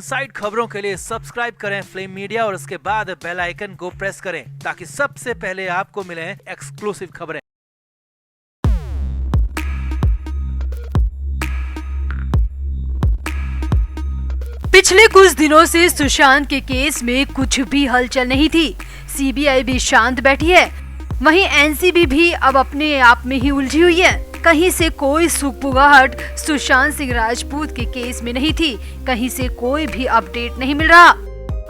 Side खबरों के लिए सब्सक्राइब करें फ्लेम मीडिया और उसके बाद बेल आइकन को प्रेस करें ताकि सबसे पहले आपको मिले एक्सक्लूसिव खबरें। पिछले कुछ दिनों से सुशांत के केस में कुछ भी हलचल नहीं थी। सीबीआई भी शांत बैठी है, वहीं एनसीबी भी अब अपने आप में ही उलझी हुई है। कहीं से कोई सुगबुगाहट सुशांत सिंह राजपूत के केस में नहीं थी, कहीं से कोई भी अपडेट नहीं मिल रहा।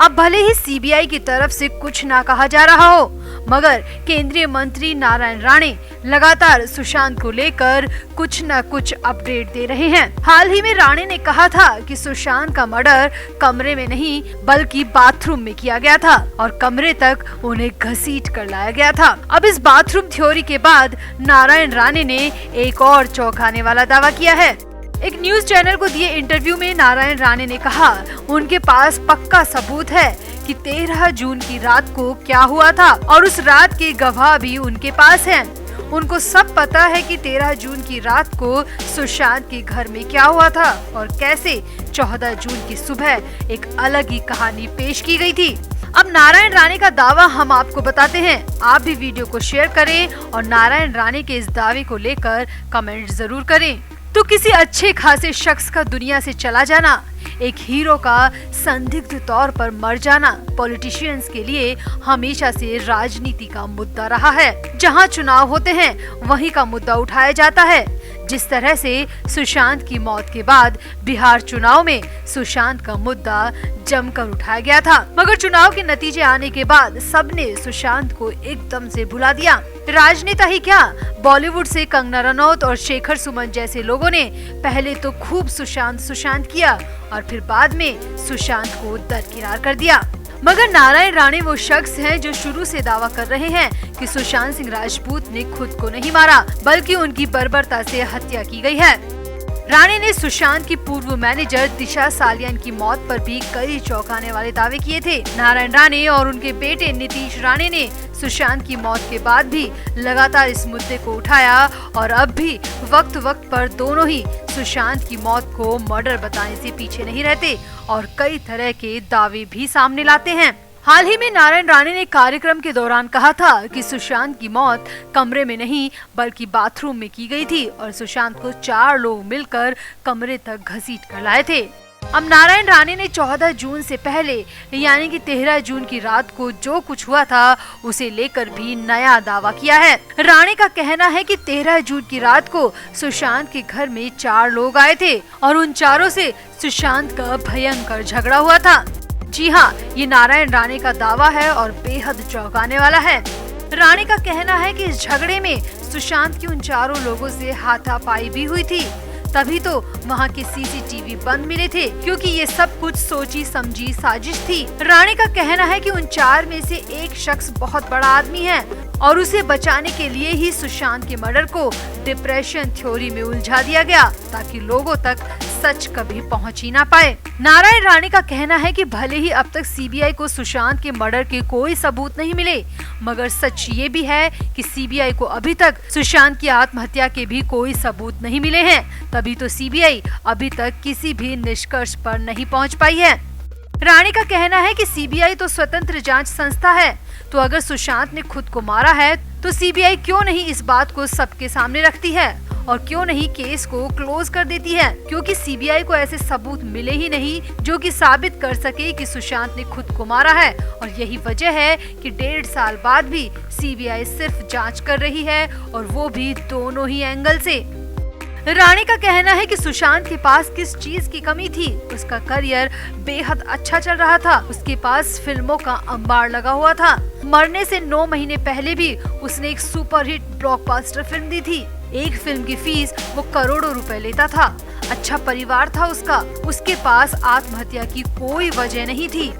अब भले ही सीबीआई की तरफ से कुछ ना कहा जा रहा हो, मगर केंद्रीय मंत्री नारायण राणे लगातार सुशांत को लेकर कुछ न कुछ अपडेट दे रहे हैं। हाल ही में राणे ने कहा था कि सुशांत का मर्डर कमरे में नहीं बल्कि बाथरूम में किया गया था और कमरे तक उन्हें घसीट कर लाया गया था। अब इस बाथरूम थ्योरी के बाद नारायण राणे ने एक और चौंकाने वाला दावा किया है। एक न्यूज चैनल को दिए इंटरव्यू में नारायण राणे ने कहा उनके पास पक्का सबूत है कि 13 जून की रात को क्या हुआ था और उस रात के गवाह भी उनके पास हैं। उनको सब पता है कि 13 जून की रात को सुशांत के घर में क्या हुआ था और कैसे 14 जून की सुबह एक अलग ही कहानी पेश की गई थी। अब नारायण राणे का दावा हम आपको बताते हैं। आप भी वीडियो को शेयर करें और नारायण राणे के इस दावे को लेकर कमेंट जरूर करें। तो किसी अच्छे खासे शख्स का दुनिया से चला जाना, एक हीरो का संदिग्ध तौर पर मर जाना पॉलिटिशियंस के लिए हमेशा से राजनीति का मुद्दा रहा है। जहां चुनाव होते हैं वहीं का मुद्दा उठाया जाता है। जिस तरह से सुशांत की मौत के बाद बिहार चुनाव में सुशांत का मुद्दा जमकर उठाया गया था, मगर चुनाव के नतीजे आने के बाद सबने सुशांत को एकदम से भुला दिया। राजनेता ही क्या, बॉलीवुड से कंगना रनौत और शेखर सुमन जैसे लोगों ने पहले तो खूब सुशांत किया और फिर बाद में सुशांत को दरकिनार कर दिया। मगर नारायण राणे वो शख्स हैं जो शुरू से दावा कर रहे हैं कि सुशांत सिंह राजपूत ने खुद को नहीं मारा बल्कि उनकी बर्बरता से हत्या की गई है। राणे ने सुशांत की पूर्व मैनेजर दिशा सालियान की मौत पर भी कई चौंकाने वाले दावे किए थे। नारायण राणे और उनके बेटे नीतीश राणे ने सुशांत की मौत के बाद भी लगातार इस मुद्दे को उठाया और अब भी वक्त पर दोनों ही सुशांत की मौत को मर्डर बताने से पीछे नहीं रहते और कई तरह के दावे भी सामने लाते हैं। हाल ही में नारायण राणे ने कार्यक्रम के दौरान कहा था कि सुशांत की मौत कमरे में नहीं बल्कि बाथरूम में की गई थी और सुशांत को 4 लोग मिलकर कमरे तक घसीट कर लाए थे। अब नारायण राणे ने 14 जून से पहले यानी कि 13 जून की रात को जो कुछ हुआ था उसे लेकर भी नया दावा किया है। राणे का कहना है कि 13 जून की रात को सुशांत के घर में 4 लोग आए थे और उन चारों से सुशांत का भयंकर झगड़ा हुआ था। जी हाँ, ये नारायण राणे का दावा है और बेहद चौंकाने वाला है। राणे का कहना है कि इस झगड़े में सुशांत की उन 4 लोगों से हाथापाई भी हुई थी, तभी तो वहाँ के सीसीटीवी बंद मिले थे क्योंकि ये सब कुछ सोची समझी साजिश थी। राणे का कहना है कि उन 4 में से एक शख्स बहुत बड़ा आदमी है और उसे बचाने के लिए ही सुशांत के मर्डर को डिप्रेशन थ्योरी में उलझा दिया गया ताकि लोगों तक सच कभी पहुंच ही ना पाए। नारायण राणे का कहना है कि भले ही अब तक सीबीआई को सुशांत के मर्डर के कोई सबूत नहीं मिले, मगर सच ये भी है कि सीबीआई को अभी तक सुशांत की आत्महत्या के भी कोई सबूत नहीं मिले हैं, तभी तो सीबीआई अभी तक किसी भी निष्कर्ष पर नहीं पहुंच पाई है। राणे का कहना है कि सीबीआई तो स्वतंत्र जांच संस्था है, तो अगर सुशांत ने खुद को मारा है तो सीबीआई क्यों नहीं इस बात को सबके सामने रखती है और क्यों नहीं केस को क्लोज कर देती है, क्योंकि सीबीआई को ऐसे सबूत मिले ही नहीं जो कि साबित कर सके कि सुशांत ने खुद को मारा है। और यही वजह है कि 1.5 साल बाद भी सीबीआई सिर्फ जांच कर रही है और वो भी दोनों ही एंगल से। राणे का कहना है कि सुशांत के पास किस चीज की कमी थी। उसका करियर बेहद अच्छा चल रहा था, उसके पास फिल्मों का अंबार लगा हुआ था। मरने से 9 महीने पहले भी उसने एक सुपरहिट ब्लॉकबस्टर फिल्म दी थी। एक फिल्म की फीस वो करोड़ों रुपए लेता था। अच्छा परिवार था उसका, उसके पास आत्महत्या की कोई वजह नहीं थी।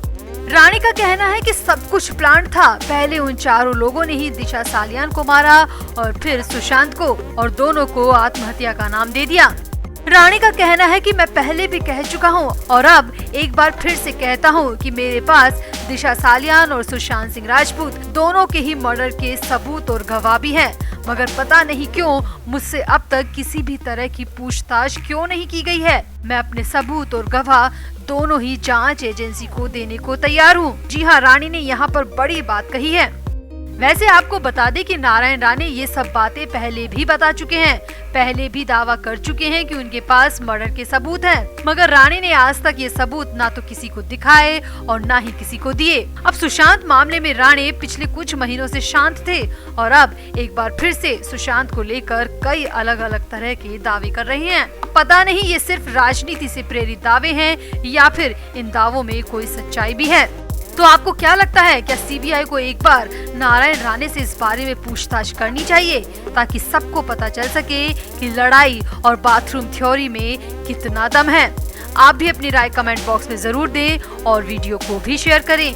राणे का कहना है कि सब कुछ प्लान था। पहले उन 4 लोगों ने ही दिशा सालियान को मारा और फिर सुशांत को, और दोनों को आत्महत्या का नाम दे दिया। रानी का कहना है कि मैं पहले भी कह चुका हूँ और अब एक बार फिर से कहता हूँ कि मेरे पास दिशा सालियान और सुशांत सिंह राजपूत दोनों के ही मर्डर के सबूत और गवाह भी हैं, मगर पता नहीं क्यों मुझसे अब तक किसी भी तरह की पूछताछ क्यों नहीं की गई है। मैं अपने सबूत और गवाह दोनों ही जांच एजेंसी को देने को तैयार हूँ। जी हाँ, रानी ने यहाँ पर बड़ी बात कही है। वैसे आपको बता दें कि नारायण राणे ये सब बातें पहले भी बता चुके हैं, पहले भी दावा कर चुके हैं कि उनके पास मर्डर के सबूत हैं, मगर रानी ने आज तक ये सबूत ना तो किसी को दिखाए और ना ही किसी को दिए। अब सुशांत मामले में राणे पिछले कुछ महीनों से शांत थे और अब एक बार फिर से सुशांत को लेकर कई अलग अलग तरह के दावे कर रहे हैं। पता नहीं ये सिर्फ राजनीति से प्रेरित दावे हैं या फिर इन दावों में कोई सच्चाई भी है। तो आपको क्या लगता है, क्या सीबीआई को एक बार नारायण राणे से इस बारे में पूछताछ करनी चाहिए ताकि सबको पता चल सके कि लड़ाई और बाथरूम थ्योरी में कितना दम है? आप भी अपनी राय कमेंट बॉक्स में जरूर दें और वीडियो को भी शेयर करें।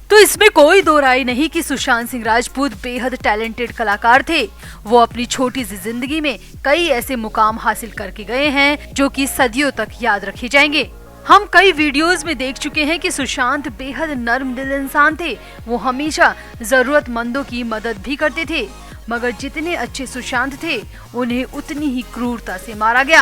तो इसमें कोई दो राय नहीं कि सुशांत सिंह राजपूत बेहद टैलेंटेड कलाकार थे। वो अपनी छोटी सी जिंदगी में कई ऐसे मुकाम हासिल करके गए हैं जो कि सदियों तक याद रखे जाएंगे। हम कई वीडियोस में देख चुके हैं कि सुशांत बेहद नर्म दिल इंसान थे। वो हमेशा जरूरतमंदों की मदद भी करते थे, मगर जितने अच्छे सुशांत थे उन्हें उतनी ही क्रूरता से मारा गया।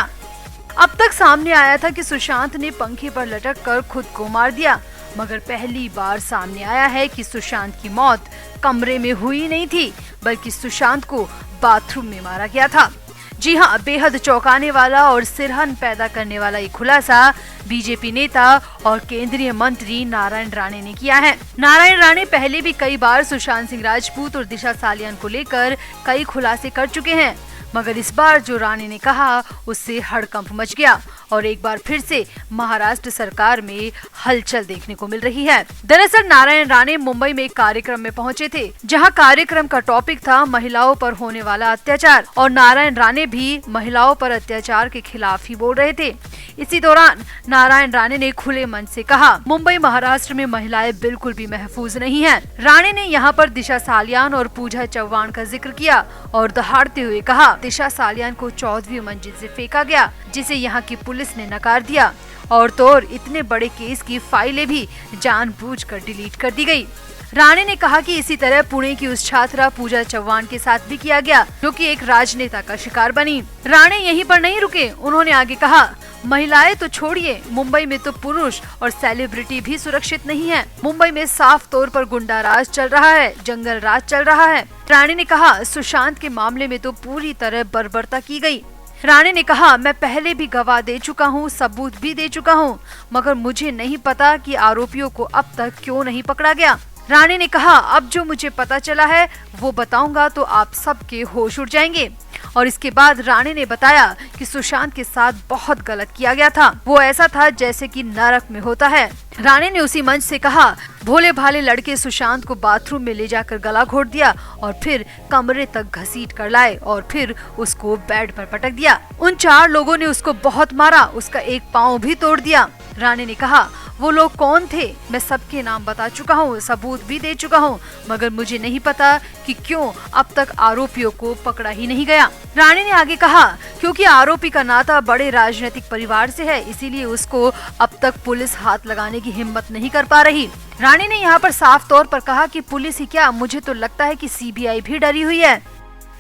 अब तक सामने आया था कि सुशांत ने पंखे पर लटक कर खुद को मार दिया, मगर पहली बार सामने आया है कि सुशांत की मौत कमरे में हुई नहीं थी, बल्कि सुशांत को बाथरूम में मारा गया था। जी हाँ, बेहद चौंकाने वाला और सिरहन पैदा करने वाला ये खुलासा बीजेपी नेता और केंद्रीय मंत्री नारायण राणे ने किया है। नारायण राणे पहले भी कई बार सुशांत सिंह राजपूत और दिशा सालियान को लेकर कई खुलासे कर चुके हैं, मगर इस बार जो राणे ने कहा उससे हड़कंप मच गया और एक बार फिर से महाराष्ट्र सरकार में हलचल देखने को मिल रही है। दरअसल नारायण राणे मुंबई में एक कार्यक्रम में पहुंचे थे, जहां कार्यक्रम का टॉपिक था महिलाओं पर होने वाला अत्याचार, और नारायण राणे भी महिलाओं पर अत्याचार के खिलाफ ही बोल रहे थे। इसी दौरान नारायण राणे ने खुले मन से कहा, मुंबई महाराष्ट्र में महिलाएं बिल्कुल भी महफूज नहीं हैं। राणे ने यहाँ पर दिशा सालियान और पूजा चव्हाण का जिक्र किया और दहाड़ते हुए कहा, दिशा सालियान को 14वीं मंजिल से फेंका गया, जिसे यहाँ की पुलिस ने नकार दिया, और तो और इतने बड़े केस की फाइलें भी जानबूझकर डिलीट कर दी गई। राणे ने कहा कि इसी तरह पुणे की उस छात्रा पूजा चव्हाण के साथ भी किया गया, जो कि एक राजनेता का शिकार बनी। राणे यहीं पर नहीं रुके, उन्होंने आगे कहा, महिलाएं तो छोड़िए, मुंबई में तो पुरुष और सेलिब्रिटी भी सुरक्षित नहीं है। मुंबई में साफ तौर पर गुंडा राज चल रहा है, जंगल राज चल रहा है। राणे ने कहा, सुशांत के मामले में तो पूरी तरह बर्बरता की गई। राणे ने कहा, मैं पहले भी गवाह दे चुका हूँ, सबूत भी दे चुका हूँ, मगर मुझे नहीं पता कि आरोपियों को अब तक क्यों नहीं पकड़ा गया। राणे ने कहा, अब जो मुझे पता चला है वो बताऊंगा तो आप सबके होश उड़ जाएंगे। और इसके बाद राणे ने बताया कि सुशांत के साथ बहुत गलत किया गया था, वो ऐसा था जैसे कि नरक में होता है। राणे ने उसी मंच से कहा, भोले भाले लड़के सुशांत को बाथरूम में ले जाकर गला घोट दिया और फिर कमरे तक घसीट कर लाए और फिर उसको बेड पर पटक दिया। उन 4 लोगों ने उसको बहुत मारा, उसका एक पाँव भी तोड़ दिया। राणे ने कहा, वो लोग कौन थे? मैं सबके नाम बता चुका हूँ, सबूत भी दे चुका हूँ, मगर मुझे नहीं पता कि क्यों अब तक आरोपियों को पकड़ा ही नहीं गया। राणे ने आगे कहा, क्योंकि आरोपी का नाता बड़े राजनीतिक परिवार से है, इसीलिए उसको अब तक पुलिस हाथ लगाने की हिम्मत नहीं कर पा रही। राणे ने यहाँ पर साफ तौर पर कहा कि पुलिस ही क्या, मुझे तो लगता है कि सीबीआई भी डरी हुई है।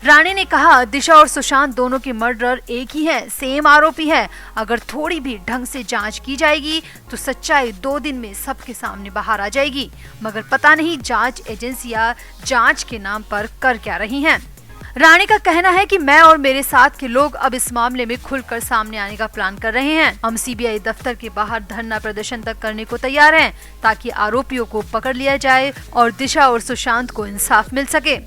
राणे ने कहा, दिशा और सुशांत दोनों के मर्डरर एक ही हैं, सेम आरोपी है। अगर थोड़ी भी ढंग से जांच की जाएगी तो सच्चाई 2 दिन में सबके सामने बाहर आ जाएगी, मगर पता नहीं जांच एजेंसियां जांच के नाम पर कर क्या रही हैं। राणे का कहना है कि मैं और मेरे साथ के लोग अब इस मामले में खुलकर सामने आने का प्लान कर रहे हैं। हम सीबीआई दफ्तर के बाहर धरना प्रदर्शन तक करने को तैयार हैं ताकि आरोपियों को पकड़ लिया जाए और दिशा और सुशांत को इंसाफ मिल सके।